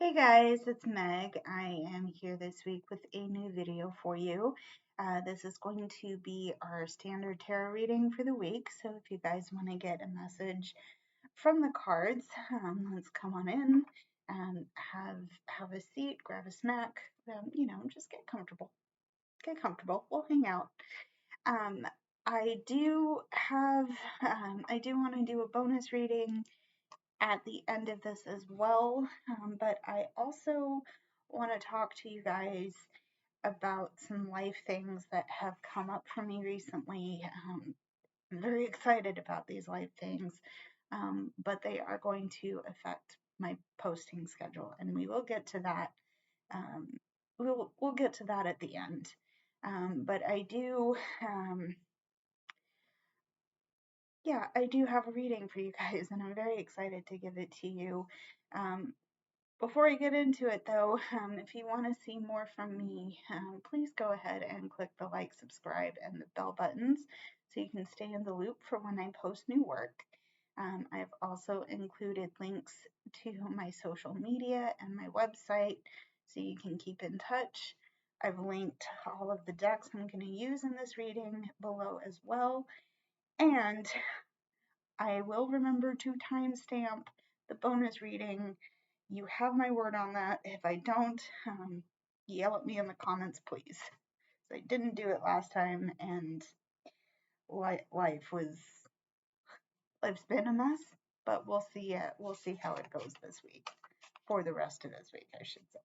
Hey guys, it's Meg. I am here this week with a new video for you. This is going to be our standard tarot reading for the week. So if you guys want to get a message from the cards, let's come on in and have a seat, grab a snack, just get comfortable. Get comfortable. We'll hang out. Um, I do want to do a bonus reading at the end of this as well. But I also want to talk to you guys about some life things that have come up for me recently. I'm very excited about these life things, but they are going to affect my posting schedule, and we will get to that. Um, we'll get to that at the end. But I do have a reading for you guys, and I'm very excited to give it to you. Um, Before I get into it, though, if you want to see more from me, please go ahead and click the like, subscribe, and the bell buttons so you can stay in the loop for when I post new work. I've also included links to my social media and my website so you can keep in touch. I've linked all of the decks I'm going to use in this reading below as well. And I will remember to timestamp the bonus reading. You have my word on that. If I don't, yell at me in the comments, please. So I didn't do it last time, and life's been a mess. But we'll see. We'll see how it goes this week, for the rest of this week, I should say.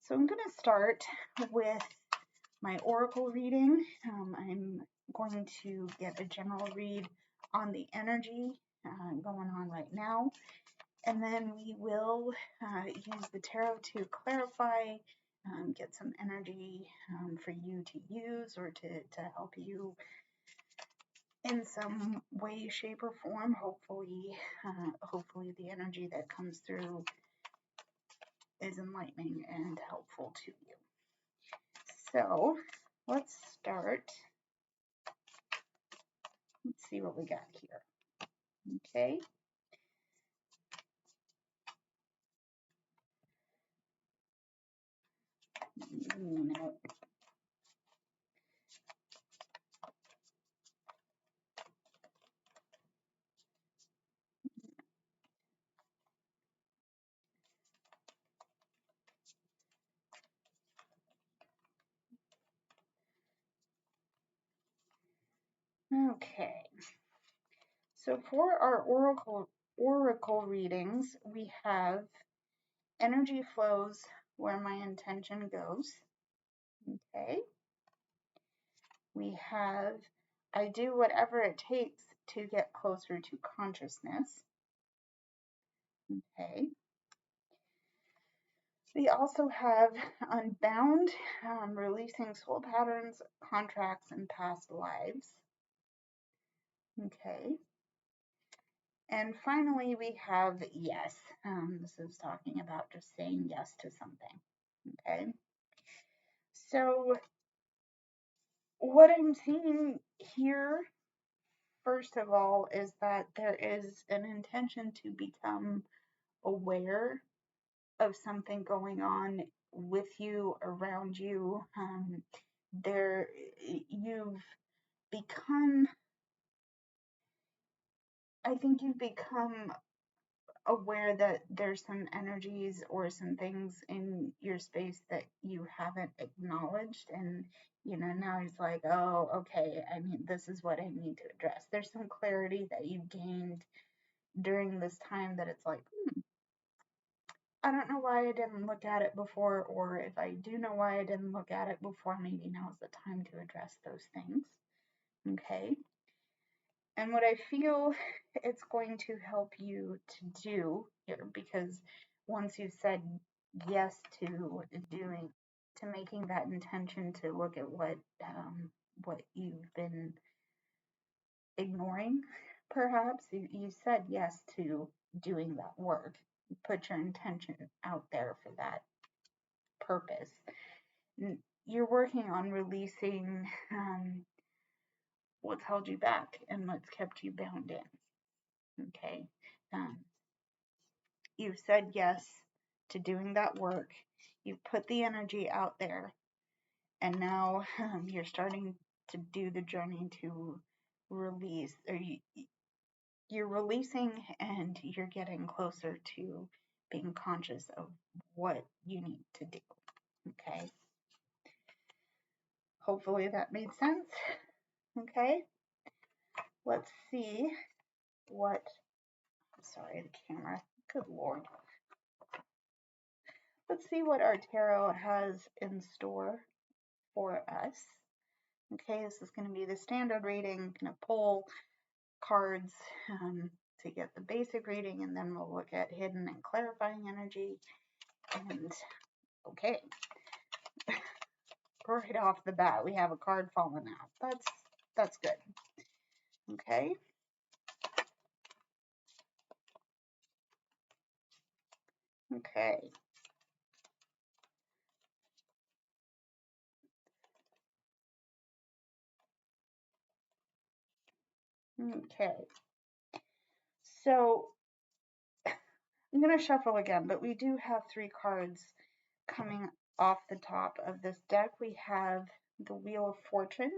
So I'm going to start with my oracle reading. I'm going to get a general read on the energy going on right now. And then we will use the tarot to clarify, get some energy for you to use or to help you in some way, shape, or form. Hopefully the energy that comes through is enlightening and helpful to you. So let's start. Let's see what we got here. Okay. Okay. So for our oracle readings, we have energy flows where my intention goes. Okay. We have I do whatever it takes to get closer to consciousness. Okay. We also have unbound, releasing soul patterns, contracts, and past lives. Okay. And finally, we have yes. This is talking about just saying yes to something. Okay. So what I'm seeing here, first of all, is that there is an intention to become aware of something going on with you, around you. You've become, I think you've become aware that there's some energies or some things in your space that you haven't acknowledged, and now it's like, oh, okay, I mean, this is what I need to address. There's some clarity that you gained during this time that it's like, I don't know why I didn't look at it before, or if I do know why I didn't look at it before, maybe now's the time to address those things. Okay. And what I feel it's going to help you to do here, because once you've said yes to making that intention to look at what you've been ignoring, perhaps you said yes to doing that work. Put your intention out there for that purpose. You're working on releasing what's held you back and what's kept you bound in. Okay. You've said yes to doing that work. You've put the energy out there, and now you're starting to do the journey to release, or you're releasing, and you're getting closer to being conscious of what you need to do. Okay. Hopefully that made sense. Okay. Let's see what, sorry, the camera. Good Lord. Let's see what our tarot has in store for us. Okay, this is going to be the standard reading. I'm going to pull cards to get the basic reading, and then we'll look at hidden and clarifying energy. And okay, right off the bat, we have a card falling out. That's good. Okay. Okay. Okay. So I'm going to shuffle again, but we do have 3 cards coming off the top of this deck. We have the Wheel of Fortune,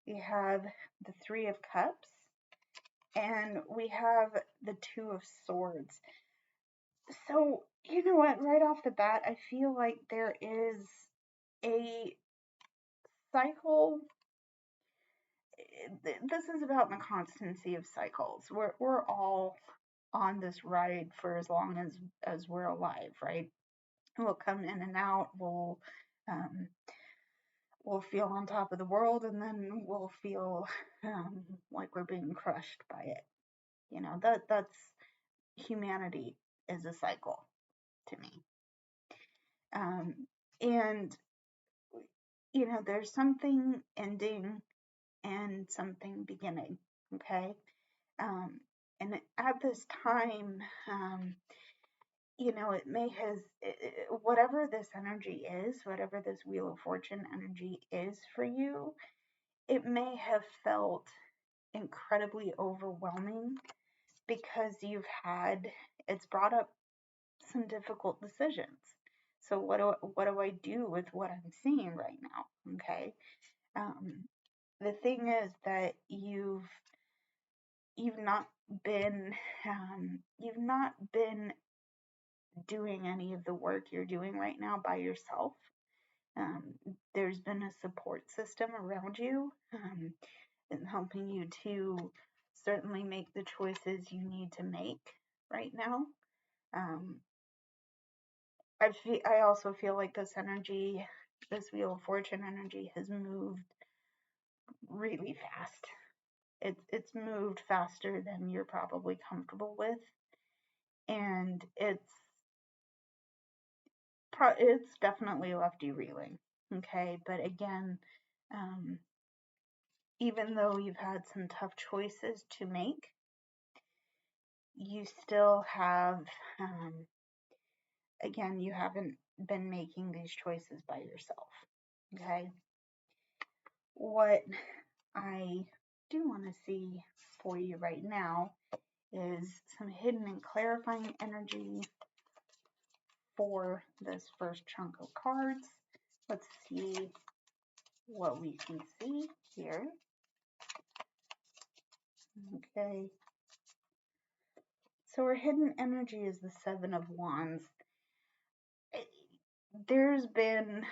we have the 3 of Cups, and we have the 2 of Swords. So, you know what, right off the bat, I feel like there is a cycle. This is about the constancy of cycles. We're all on this ride for as long as we're alive, right? We'll come in and out. We'll feel on top of the world, and then we'll feel like we're being crushed by it. You know, that's humanity is a cycle to me. And you know, there's something ending and something beginning. Okay. And at this time, you know, it may has, whatever this energy is, whatever this Wheel of Fortune energy is for you, it may have felt incredibly overwhelming because it's brought up some difficult decisions. So what do I do with what I'm seeing right now? Okay. The thing is that you've not been doing any of the work you're doing right now by yourself. There's been a support system around you and helping you to certainly make the choices you need to make right now. I also feel like this energy, this Wheel of Fortune energy, has moved really fast. It's moved faster than you're probably comfortable with, and it's definitely left you reeling. Okay, but again, even though you've had some tough choices to make, you still have, again, you haven't been making these choices by yourself. Okay, what I do want to see for you right now is some hidden and clarifying energy for this first chunk of cards. Let's see what we can see here. Okay. So our hidden energy is the 7 of Wands. There's been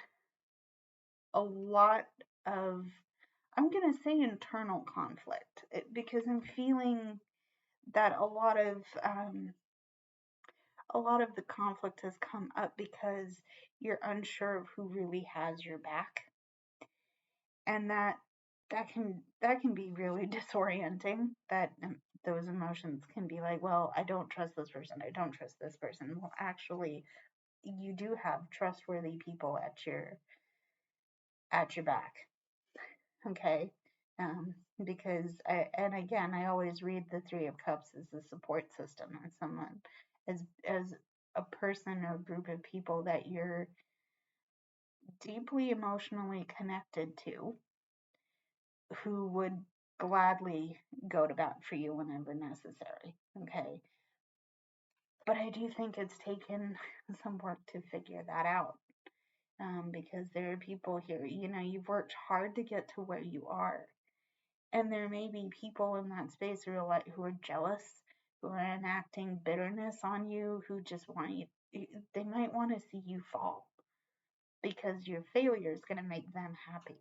a lot of, I'm going to say, internal conflict, because I'm feeling that a lot of the conflict has come up because you're unsure of who really has your back, and that can be really disorienting. That those emotions can be like, well, I don't trust this person, I don't trust this person. Well, actually, you do have trustworthy people at your back. Okay. Because I always read the 3 of Cups as the support system, and someone as a person or group of people that you're deeply emotionally connected to, who would gladly go to bat for you whenever necessary. Okay. But I do think it's taken some work to figure that out. Because there are people here, you've worked hard to get to where you are. And there may be people in that space who are jealous, who are enacting bitterness on you, who just want you, they might want to see you fall because your failure is going to make them happy.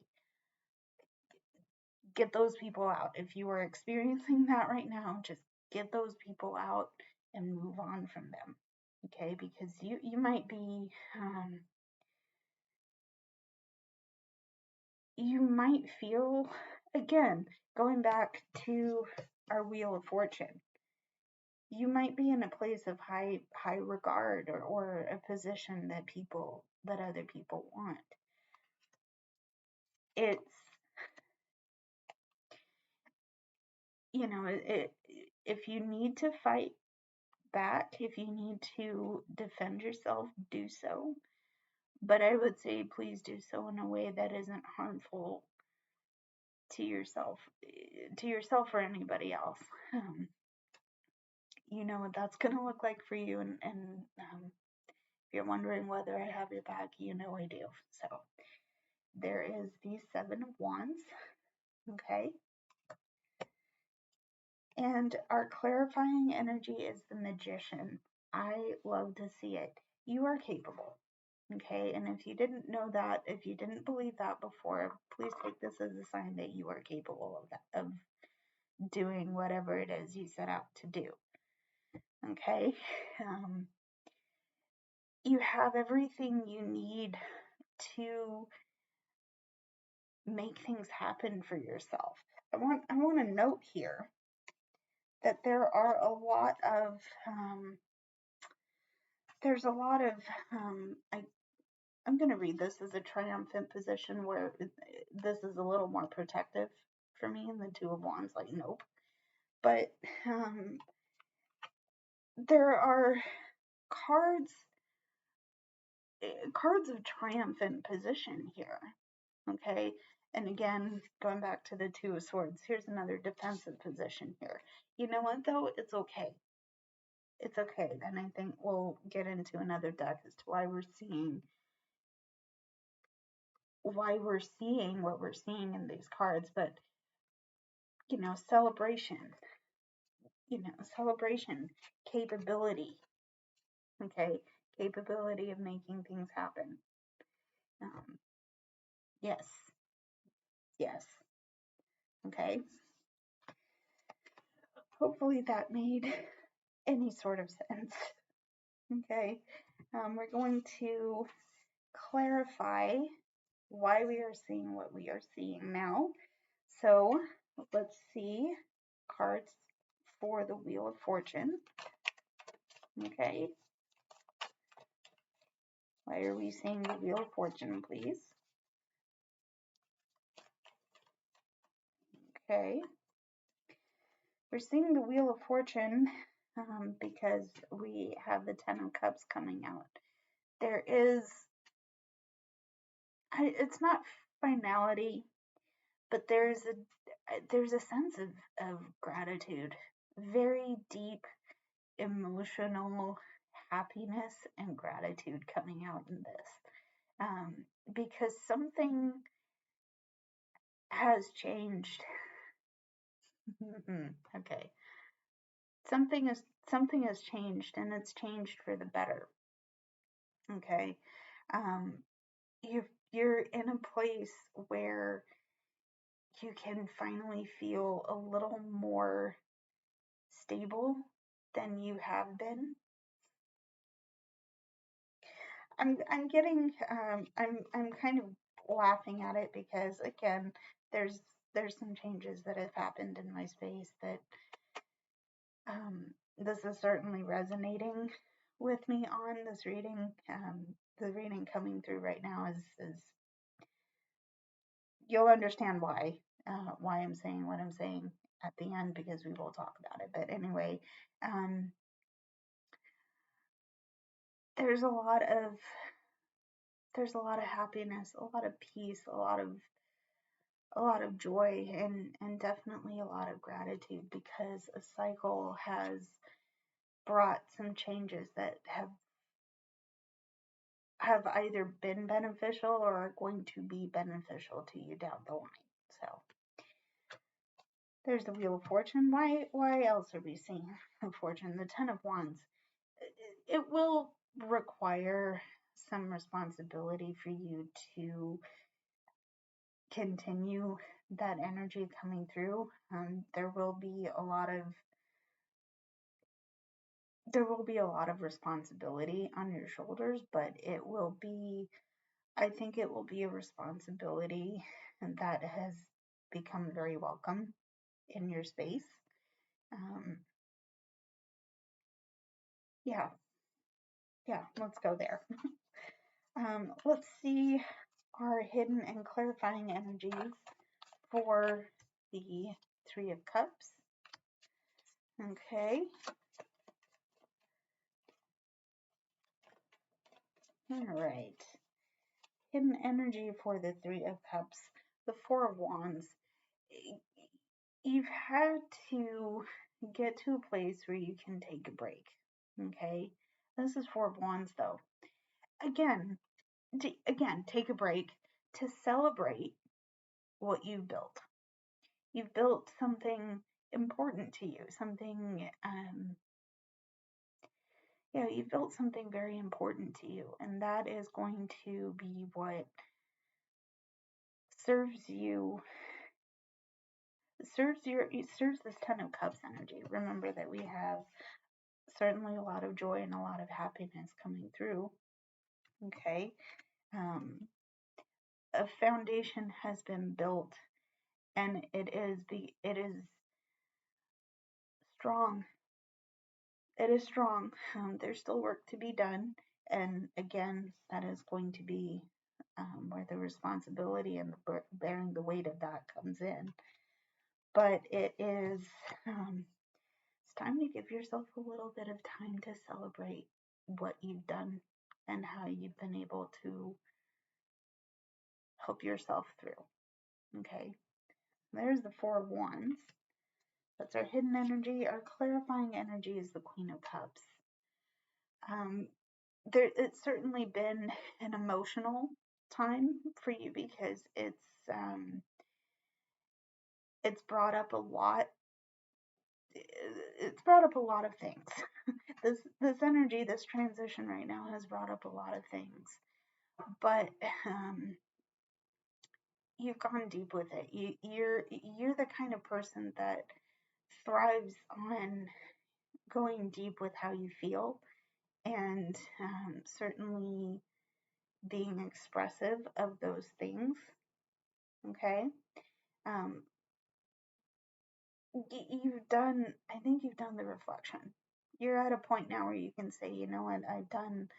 Get those people out. If you are experiencing that right now, just get those people out and move on from them. Okay, because you might be, you might feel, again, going back to our Wheel of Fortune, you might be in a place of high regard, or a position that other people want. It's, if you need to fight back, if you need to defend yourself, do so. But I would say please do so in a way that isn't harmful to yourself or anybody else. You know what that's going to look like for you, and if you're wondering whether I have your back, I do. So there is the 7 of Wands, okay? And our clarifying energy is the Magician. I love to see it. You are capable, okay? And if you didn't know that, if you didn't believe that before, please take this as a sign that you are capable of that, of doing whatever it is you set out to do, okay? You have everything you need to make things happen for yourself. I want to note here that there are a lot of I'm going to read this as a triumphant position, where this is a little more protective for me, and the 2 of Wands, like, nope. But there are cards of triumphant position here, okay? And again, going back to the 2 of Swords, here's another defensive position here. You know what, though? It's okay. It's okay. And I think we'll get into another deck as to why we're seeing what we're seeing in these cards. But, celebration, capability, okay? Capability of making things happen. Yes. Okay. Hopefully that made any sort of sense. Okay. We're going to clarify why we are seeing what we are seeing now. So let's see cards for the Wheel of Fortune. Okay. Why are we seeing the Wheel of Fortune, please? Okay. We're seeing the Wheel of Fortune because we have the 10 of Cups coming out. There is, it's not finality, but there's a sense of gratitude, very deep emotional happiness and gratitude coming out in this, because something has changed. Okay, something has changed, and it's changed for the better. Okay, you're in a place where you can finally feel a little more stable than you have been. I'm getting I'm kind of laughing at it because, again, there's some changes that have happened in my space that this is certainly resonating with me on this reading. The reading coming through right now is you'll understand why I'm saying what I'm saying at the end, because we will talk about it. But anyway, there's a lot of happiness, a lot of peace, a lot of joy, and definitely a lot of gratitude, because a cycle has brought some changes that have either been beneficial or are going to be beneficial to you down the line. So there's the Wheel of Fortune. Why else are we seeing Fortune? The Ten of Wands. It will require some responsibility for you to continue that energy coming through. There will be a lot of responsibility on your shoulders, but I think it will be a responsibility that has become very welcome in your space. Yeah, let's go there. Let's see our hidden and clarifying energies for the Three of Cups. Okay. All right. Hidden energy for the Three of Cups. The Four of Wands. You've had to get to a place where you can take a break. Okay. This is Four of Wands, though. Again, take a break to celebrate what you've built. You've built something important to you, you've built something very important to you, and that is going to be what serves this Ten of Cups energy. Remember that we have certainly a lot of joy and a lot of happiness coming through. Okay. A foundation has been built, and it is strong. It is strong. There's still work to be done, and again, that is going to be where the responsibility and the bearing the weight of that comes in. But it is it's time to give yourself a little bit of time to celebrate what you've done and how you've been able to help yourself through. Okay, there's the Four of Wands. That's our hidden energy. Our clarifying energy is the Queen of Cups. It's certainly been an emotional time for you because it's brought up a lot. It's brought up a lot of things. This energy, this transition right now has brought up a lot of things, but you've gone deep with it. You're the kind of person that thrives on going deep with how you feel, and certainly being expressive of those things. Okay. I think you've done the reflection. You're at a point now where you can say, you know what, I've done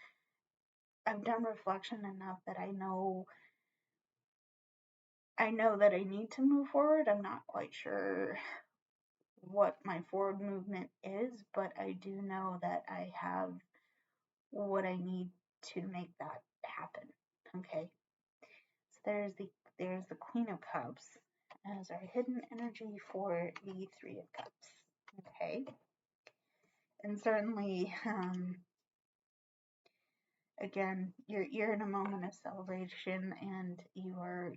reflection enough that I know that I need to move forward. I'm not quite sure what my forward movement is, but I do know that I have what I need to make that happen. Okay. So there's the Queen of Cups as our hidden energy for the Three of Cups. Okay. And certainly, again, you're in a moment of celebration, and you are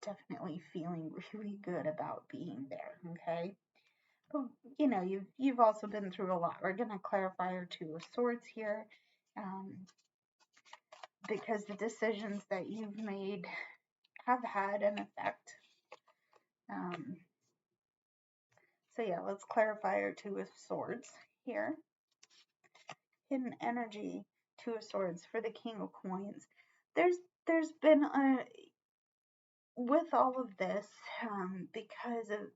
definitely feeling really good about being there. Okay. But, you know, you've also been through a lot. We're gonna clarify our Two of Swords here, because the decisions that you've made have had an effect. So yeah, let's clarify our Two of Swords here. Hidden energy, Two of Swords for the King of Coins. There's been with all of this, because of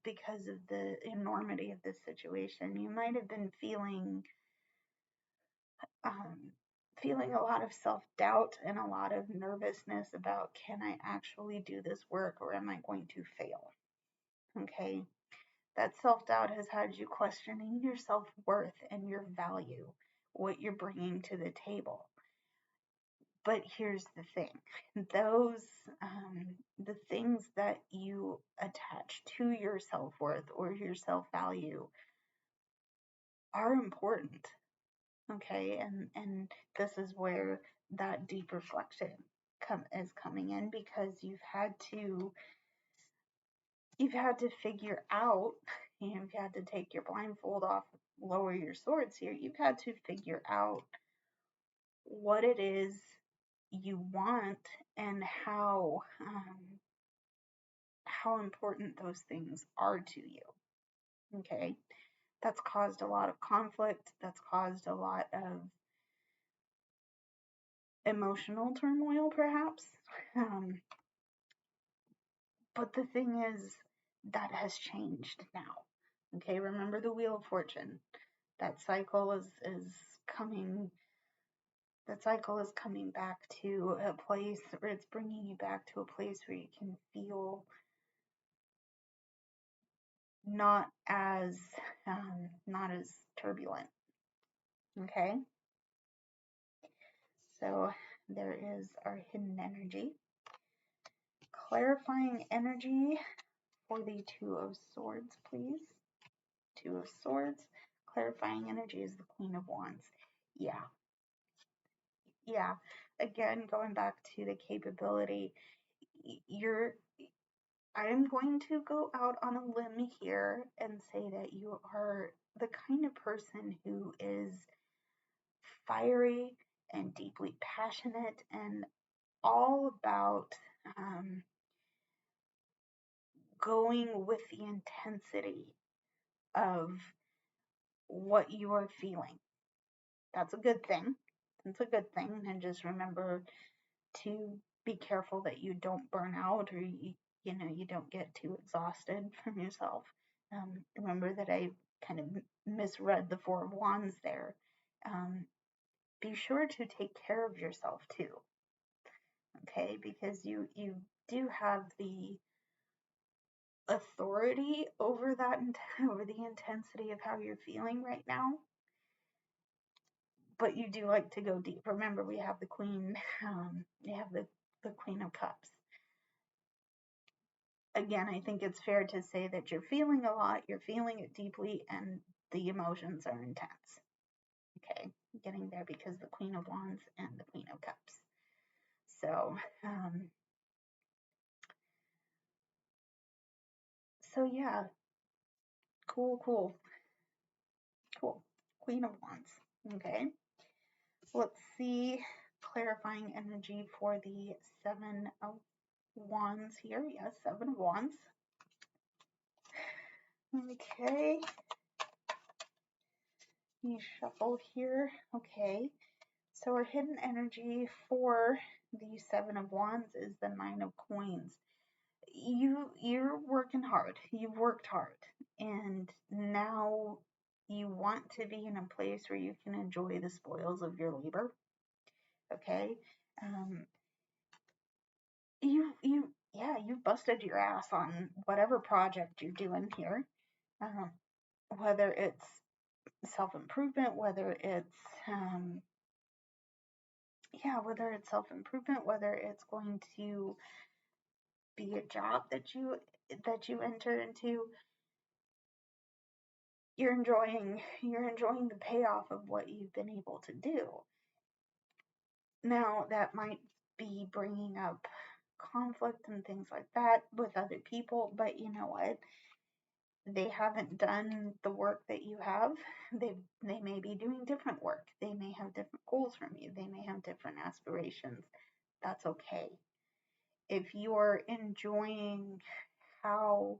the enormity of this situation, you might have been feeling a lot of self-doubt and a lot of nervousness about, can I actually do this work, or am I going to fail? Okay. That self-doubt has had you questioning your self-worth and your value, what you're bringing to the table. But here's the thing. The things that you attach to your self-worth or your self-value are important. Okay, and this is where that deep reflection is coming in, because you've had to figure out, you've had to take your blindfold off, lower your swords here. You've had to figure out what it is you want and how important those things are to you. Okay, that's caused a lot of conflict. That's caused a lot of emotional turmoil, perhaps. But the thing is, that has changed now. Okay, remember the Wheel of Fortune. That cycle is coming. That cycle is coming back to a place, or it's bringing you back to a place where you can feel not as turbulent. Okay, so there is our hidden energy, clarifying energy for the Two of Swords, please. Two of Swords. Clarifying energy is the Queen of Wands. Yeah. Again, going back to the capability, I am going to go out on a limb here and say that you are the kind of person who is fiery and deeply passionate and all about going with the intensity of what you are feeling. That's a good thing. It's a good thing. And just remember to be careful that you don't burn out, or you don't get too exhausted from yourself. Remember that I kind of misread the Four of Wands there. Be sure to take care of yourself too. Okay, because you do have the authority over that, over the intensity of how you're feeling right now, but you do like to go deep. Remember, we have the Queen, we have the Queen of Cups. Again, I think it's fair to say that you're feeling a lot, you're feeling it deeply, and the emotions are intense. Okay, getting there, because the Queen of Wands and the Queen of Cups. So yeah, cool. Queen of Wands. Okay, let's see, clarifying energy for the Seven of Wands here. Yes, Seven of Wands. Okay, let me shuffle here. Okay, so our hidden energy for the Seven of Wands is the Nine of Coins. You're working hard. You've worked hard, and now you want to be in a place where you can enjoy the spoils of your labor. Okay, you've busted your ass on whatever project you're doing here, whether it's self-improvement, whether it's whether it's going to be a job that you enter into. You're enjoying the payoff of what you've been able to do. Now, that might be bringing up conflict and things like that with other people, but you know what? They haven't done the work that you have. They may be doing different work. They may have different goals from you. They may have different aspirations. That's okay. If you're enjoying how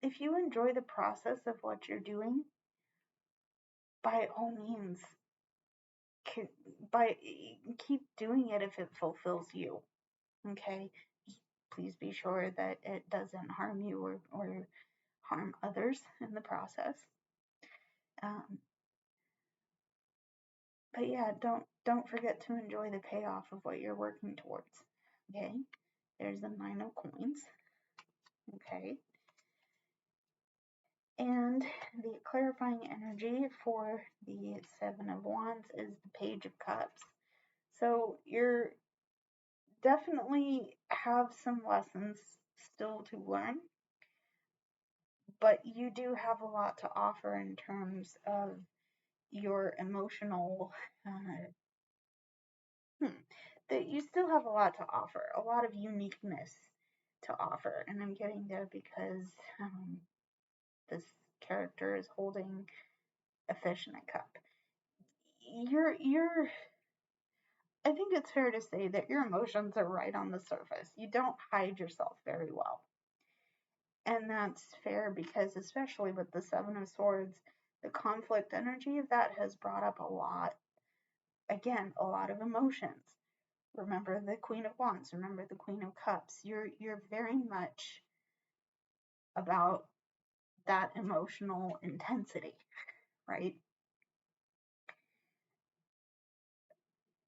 if you enjoy the process of what you're doing, by all means, keep doing it if it fulfills you. Okay, please be sure that it doesn't harm you or harm others in the process. But yeah, don't forget to enjoy the payoff of what you're working towards. Okay, there's the Nine of Coins. Okay, and the clarifying energy for the Seven of Wands is the Page of Cups. So you're definitely have some lessons still to learn, but you do have a lot to offer in terms of your emotional, that you still have a lot to offer, a lot of uniqueness to offer. And I'm getting there because this character is holding a fish in a cup. I think it's fair to say that your emotions are right on the surface. You don't hide yourself very well. And that's fair because, especially with the Seven of Swords, the conflict energy of that has brought up a lot, again, a lot of emotions. Remember the Queen of Wands, remember the Queen of Cups. You're very much about that emotional intensity, right?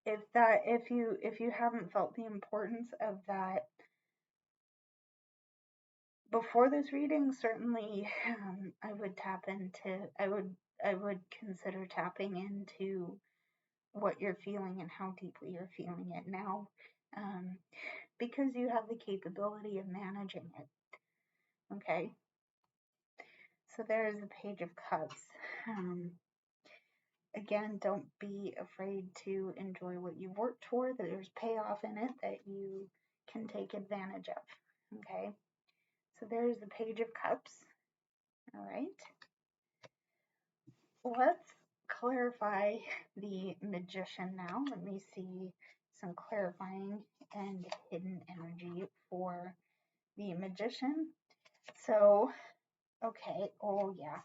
If you haven't felt the importance of that before this reading, certainly I would consider tapping into what you're feeling and how deeply you're feeling it now, because you have the capability of managing it. Okay, so there's the Page of Cups. Again, don't be afraid to enjoy what you've worked for. There's payoff in it that you can take advantage of. Okay, so there's the Page of Cups. All right, let's clarify the Magician now. Let me see some clarifying and hidden energy for the Magician. So, okay, oh yeah.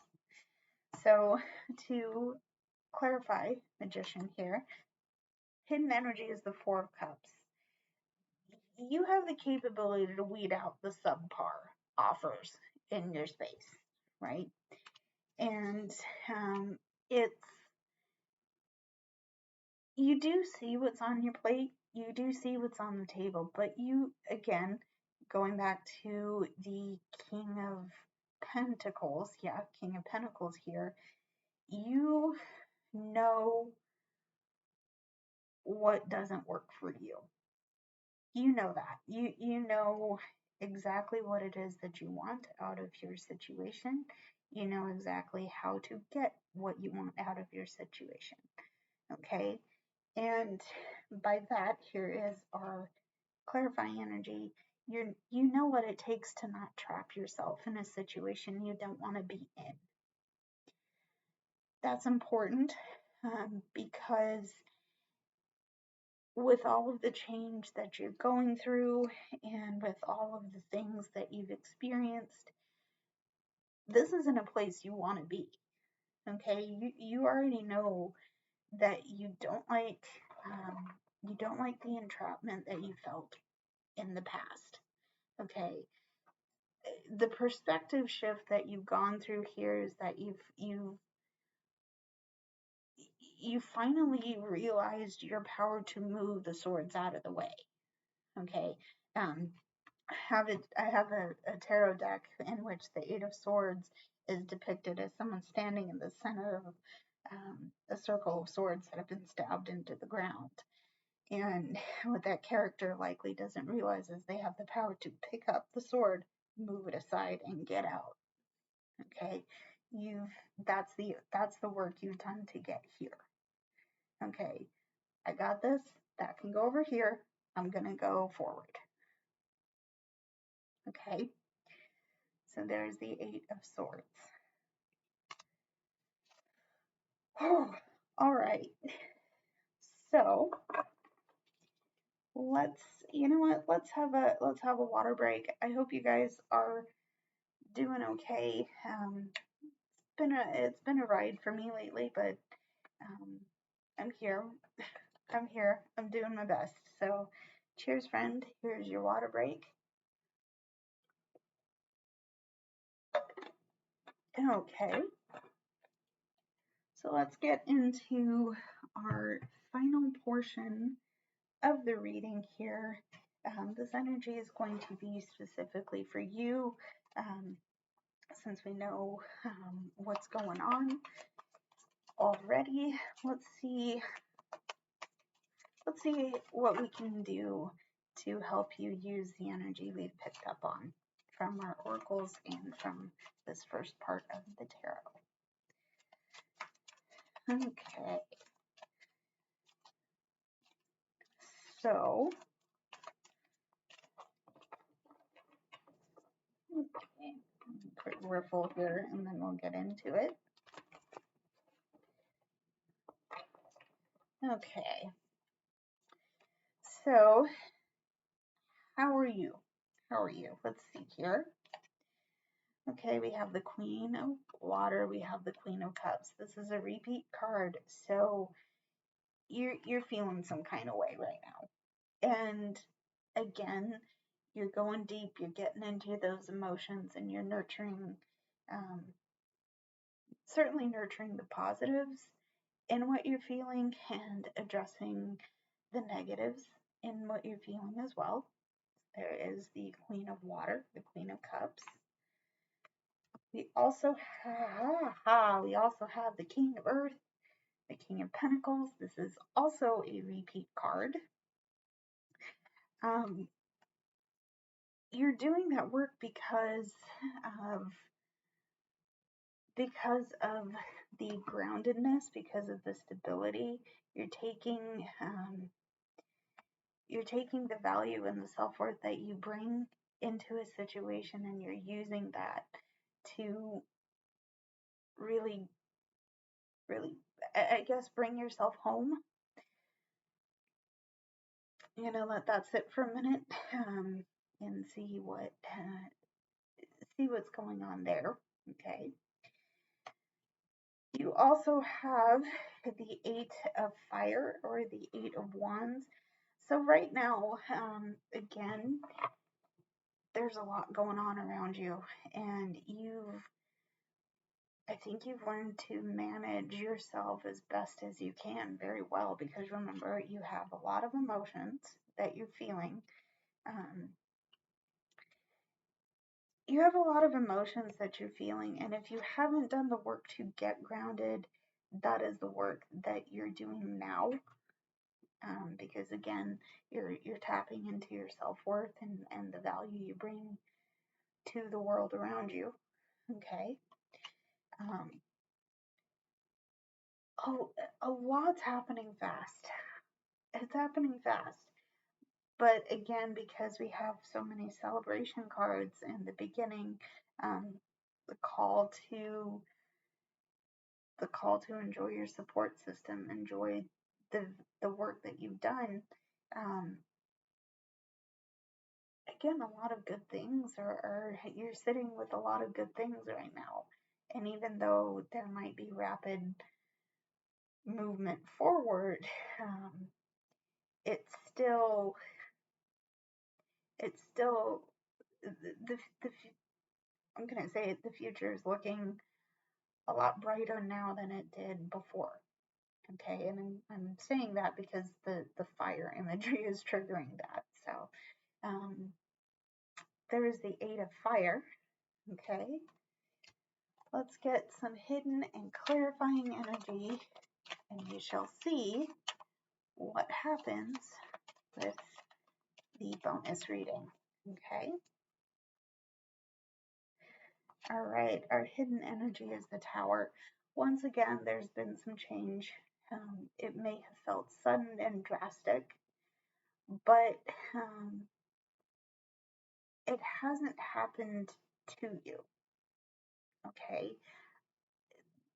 So, to clarify Magician here, hidden energy is the Four of Cups. You have the capability to weed out the subpar offers in your space, right? And it's, you do see what's on your plate, you do see what's on the table, but you, again, going back to the King of Pentacles, King of Pentacles here, you know what doesn't work for you. You know that. You know exactly what it is that you want out of your situation. You know exactly how to get what you want out of your situation. Okay? And by that, here is our clarifying energy. You know what it takes to not trap yourself in a situation you don't want to be in. That's important because with all of the change that you're going through and with all of the things that you've experienced, this isn't a place you want to be. Okay, you already know that you don't like the entrapment that you felt in the past. Okay, the perspective shift that you've gone through here is that you finally realized your power to move the swords out of the way. Okay, I have a tarot deck in which the Eight of Swords is depicted as someone standing in the center of a circle of swords that have been stabbed into the ground. And what that character likely doesn't realize is they have the power to pick up the sword, move it aside, and get out. Okay, that's the work you've done to get here. Okay, I got this. That can go over here. I'm gonna go forward. Okay, so there's the Eight of Swords. All right. So let's have a water break. I hope you guys are doing okay. It's been a ride for me lately, but I'm here. I'm doing my best. So cheers, friend. Here's your water break. Okay. So let's get into our final portion of the reading here. This energy is going to be specifically for you, since we know what's going on already. Let's see what we can do to help you use the energy we've picked up on from our oracles and from this first part of the tarot. Okay. So, okay, quick riffle here and then we'll get into it. Okay. So, how are you? How are you? Let's see here. Okay, we have the Queen of Water, we have the Queen of Cups. This is a repeat card, so you're feeling some kind of way right now. And again, you're going deep, you're getting into those emotions, and you're nurturing, certainly nurturing the positives in what you're feeling and addressing the negatives in what you're feeling as well. There is the Queen of Water, the Queen of Cups. We also have the King of Earth, the King of Pentacles. This is also a repeat card. You're doing that work because of the groundedness, because of the stability. You're taking the value and the self-worth that you bring into a situation, and you're using that to really, I guess, bring yourself home. I'm gonna let that sit for a minute and see what's going on there. Okay. You also have the Eight of Fire or the Eight of Wands. So right now, again, there's a lot going on around you, and I think you've learned to manage yourself as best as you can very well, because remember, you have a lot of emotions that you're feeling. You have a lot of emotions that you're feeling, and if you haven't done the work to get grounded, that is the work that you're doing now. Because again, you're tapping into your self-worth and the value you bring to the world around you. Okay. A lot's happening fast. It's happening fast. But again, because we have so many celebration cards in the beginning, the call to enjoy your support system, enjoy the work that you've done. Again, a lot of good things you're sitting with a lot of good things right now. And even though there might be rapid movement forward, it's still the I'm gonna say the future is looking a lot brighter now than it did before. Okay, and I'm saying that because the fire imagery is triggering that. So there is the Eight of Fire. Okay, let's get some hidden and clarifying energy, and we shall see what happens with the bonus reading. Okay. All right, our hidden energy is the Tower. Once again, there's been some change. It may have felt sudden and drastic, but it hasn't happened to you. Okay.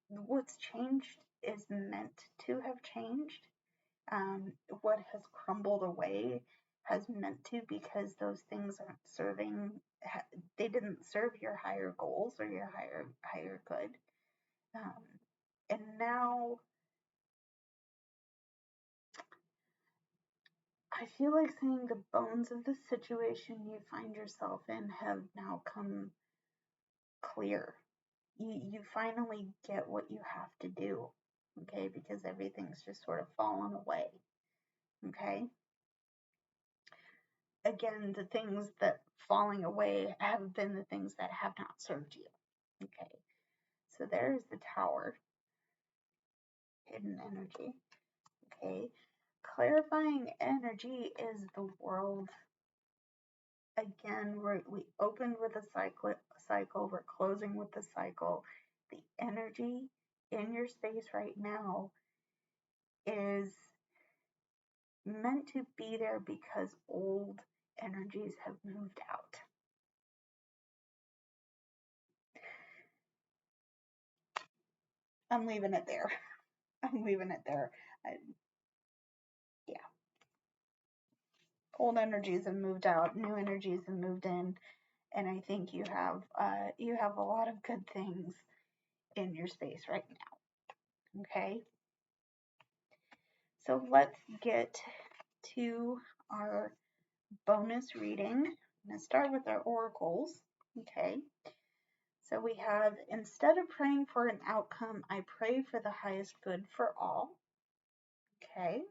What's changed is meant to have changed. What has crumbled away has meant to, because those things aren't serving, they didn't serve your higher goals or your higher good. And now I feel like saying the bones of the situation you find yourself in have now come clear. You finally get what you have to do, okay? Because everything's just sort of fallen away, okay? Again, the things that falling away have been the things that have not served you, okay? So there's the Tower, hidden energy, okay? Clarifying energy is the World. again, we opened with a cycle, we're closing with the cycle. The energy in your space right now is meant to be there because old energies have moved out. I'm leaving it there. I'm leaving it there. Yeah. Old energies have moved out, new energies have moved in, and I think you have a lot of good things in your space right now. Okay. So let's get to our bonus reading. I'm going to start with our oracles. Okay. So we have, instead of praying for an outcome, I pray for the highest good for all. Okay.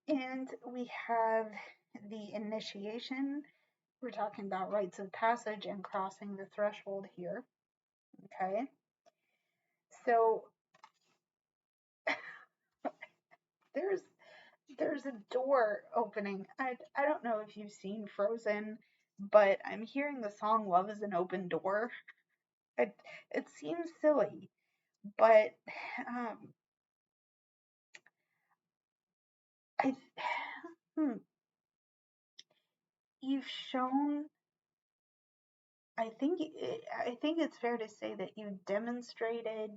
And we have the initiation. We're talking about rites of passage and crossing the threshold here. Okay. So there's a door opening. I don't know if you've seen Frozen, but I'm hearing the song Love is an Open Door. It seems silly, but I you've shown, I think it's fair to say that you demonstrated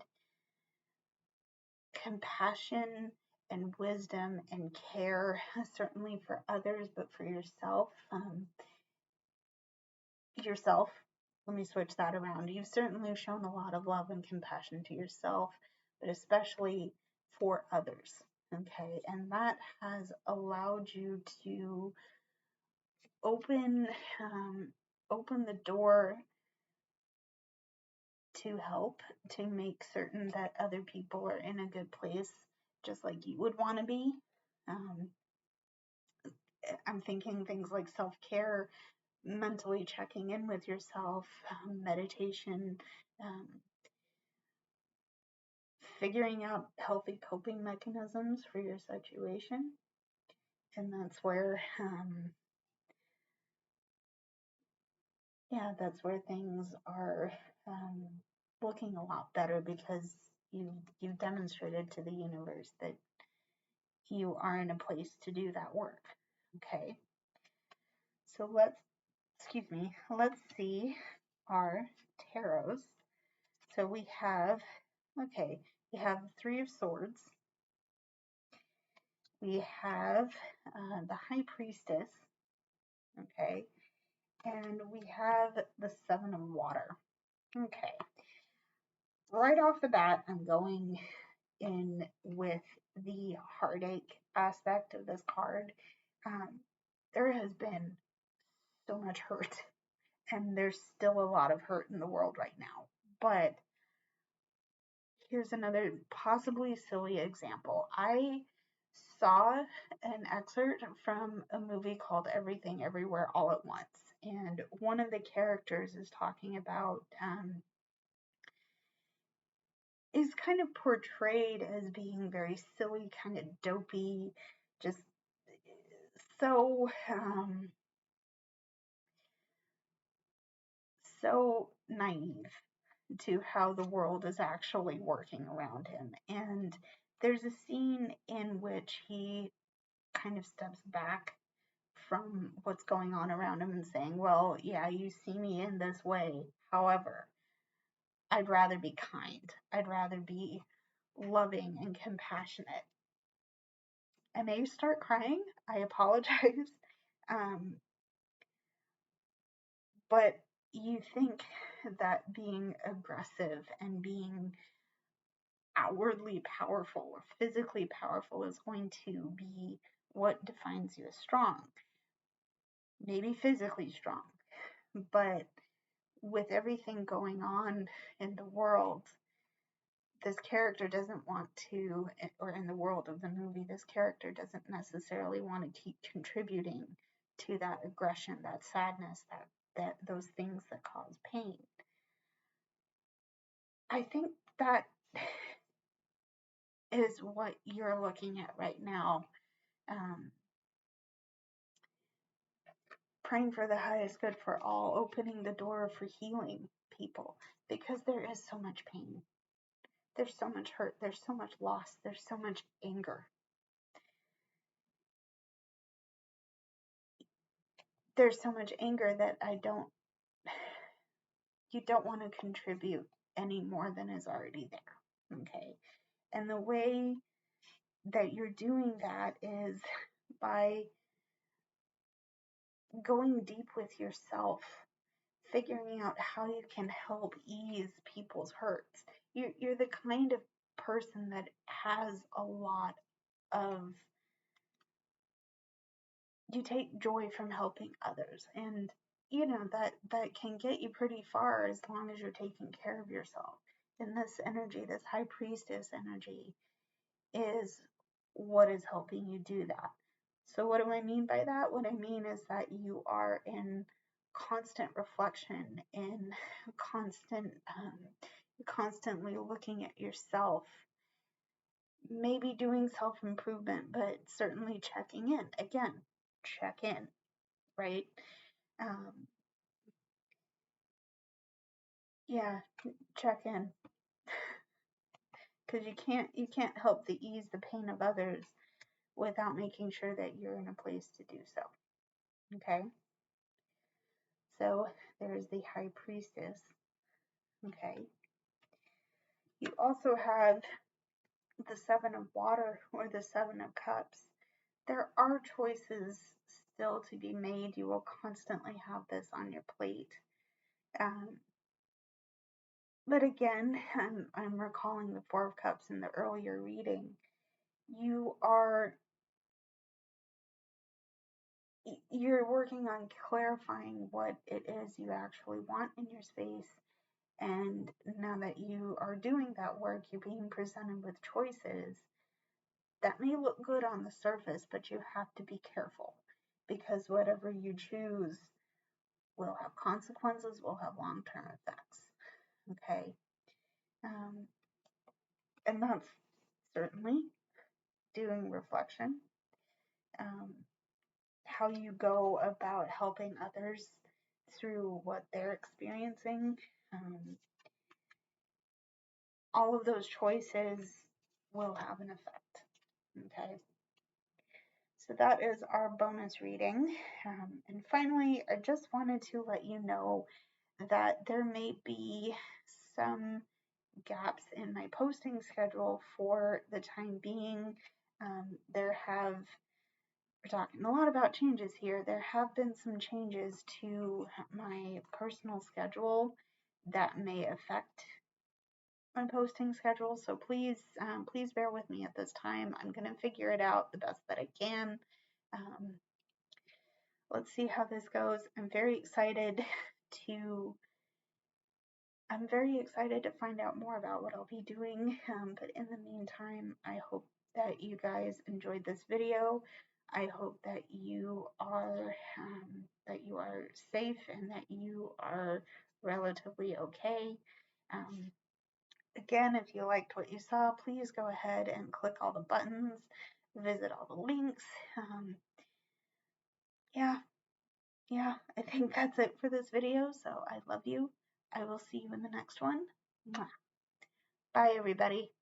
compassion and wisdom and care, certainly for others, but for yourself. Let me switch that around. You've certainly shown a lot of love and compassion to yourself, but especially for others. Okay, and that has allowed you to open the door to help, to make certain that other people are in a good place, just like you would want to be. I'm thinking things like self-care, mentally checking in with yourself, meditation, figuring out healthy coping mechanisms for your situation. And that's where things are looking a lot better, because you've demonstrated to the universe that you are in a place to do that work. Okay. So let's see our tarots. So we have the Three of Swords. We have the High Priestess. Okay. And we have the Seven of Water. Okay. Right off the bat, I'm going in with the heartache aspect of this card. There has been so much hurt, and there's still a lot of hurt in the world right now. But here's another possibly silly example. I saw an excerpt from a movie called Everything Everywhere All at Once, and one of the characters is talking about is kind of portrayed as being very silly, kind of dopey, just so so naive to how the world is actually working around him. And there's a scene in which he kind of steps back from what's going on around him and saying, well, yeah, you see me in this way. However, I'd rather be kind. I'd rather be loving and compassionate. I may start crying. I apologize. But you think that being aggressive and being outwardly powerful or physically powerful is going to be what defines you as strong. Maybe physically strong, but with everything going on in the world, this character doesn't want to, or in the world of the movie, this character doesn't necessarily want to keep contributing to that aggression, that sadness, that those things that cause pain. I think that is what you're looking at right now. praying for the highest good for all, opening the door for healing people, because there is so much pain. There's so much hurt. There's so much loss. There's so much anger. There's so much anger that you don't want to contribute any more than is already there. Okay. And the way that you're doing that is by going deep with yourself, figuring out how you can help ease people's hurts. You're the kind of person that has a lot of, you take joy from helping others, and that can get you pretty far as long as you're taking care of yourself. And this energy, this high priestess energy, is what is helping you do that. So what do I mean by that? What I mean is that you are in constant reflection, in constantly looking at yourself, maybe doing self-improvement, but certainly checking in. Again, check in, right? Yeah, check in. Because you can't help to ease the pain of others without making sure that you're in a place to do so. Okay? So there's the high priestess. Okay? You also have the seven of water, or the seven of cups. There are choices still to be made. You will constantly have this on your plate. But again, I'm recalling the Four of Cups in the earlier reading. You're working on clarifying what it is you actually want in your space. And now that you are doing that work, you're being presented with choices that may look good on the surface, but you have to be careful, because whatever you choose will have consequences, will have long-term effects. Okay? And that's certainly doing reflection. How you go about helping others through what they're experiencing. All of those choices will have an effect. Okay. So that is our bonus reading. And finally, I just wanted to let you know that there may be some gaps in my posting schedule for the time being. We're talking a lot about changes here. There have been some changes to my personal schedule that may affect my posting schedule. So please bear with me at this time. I'm going to figure it out the best that I can. Let's see how this goes. I'm very excited to find out more about what I'll be doing. But in the meantime, I hope that you guys enjoyed this video. I hope that you are safe and that you are relatively okay. Again, if you liked what you saw, please go ahead and click all the buttons, visit all the links. Yeah, I think that's it for this video. So I love you. I will see you in the next one. Bye, everybody.